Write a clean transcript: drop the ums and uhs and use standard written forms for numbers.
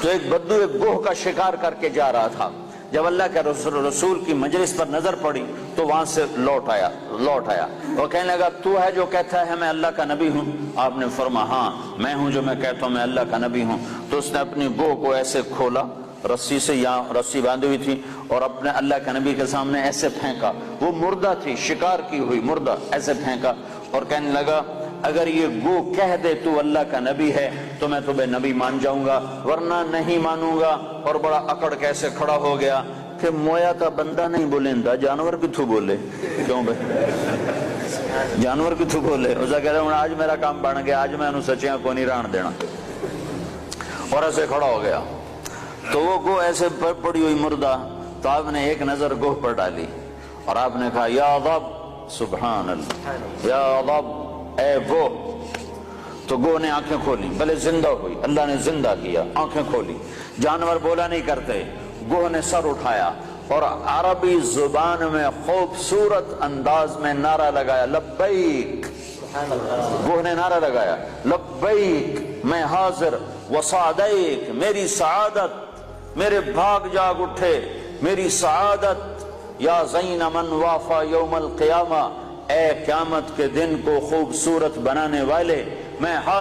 تو ایک بدو ایک گوہ کا شکار کر کے جا رہا تھا، جب اللہ کے رسول کی مجلس پر نظر پڑی تو وہاں سے لوٹ آیا وہ کہنے لگا تو ہے جو کہتا ہے میں اللہ کا نبی ہوں؟ آپ نے فرمایا ہاں میں ہوں جو میں کہتا ہوں میں اللہ کا نبی ہوں۔ تو اس نے اپنی گوہ کو ایسے کھولا، رسی سے یہاں رسی باندھی ہوئی تھی، اور اپنے اللہ کے نبی کے سامنے ایسے پھینکا، وہ مردہ تھی شکار کی ہوئی مردہ، ایسے پھینکا اور کہنے لگا اگر یہ گو کہہ دے تو اللہ کا نبی ہے تو میں تمہیں نبی مان جاؤں گا ورنہ نہیں مانوں گا۔ اور بڑا اکڑ کیسے کھڑا ہو گیا کہ مویا کا بندہ نہیں بولیندا جانور کتھوں بولے، کیوں بھائی جانور کتھوں بولے؟ اسے کہہ رہا ہوں آج میرا کام بن گیا، آج میں انہوں سچیاں کو نہیں ران دینا، اور ایسے کھڑا ہو گیا۔ تو وہ گو ایسے پڑی ہوئی مردہ، تو آپ نے ایک نظر گوہ پر ڈالی اور آپ نے کہا یا رب سبحان اللہ، یا رب اے گو۔ تو گو نے آنکھیں کھولی، بھلے زندہ ہوئی، اللہ نے زندہ کیا، آنکھیں کھولی، جانور بولا نہیں کرتے، گوہ نے سر اٹھایا اور عربی زبان میں خوبصورت انداز میں نعرہ لگایا لبیک۔ گوہ نے نعرہ لگایا لبیک میں حاضر وسعدیک، میری سعادت، میرے بھاگ جاگ اٹھے میری سعادت، یا زین من وافا یوم القیامہ، اے قیامت کے دن کو خوبصورت بنانے والے میں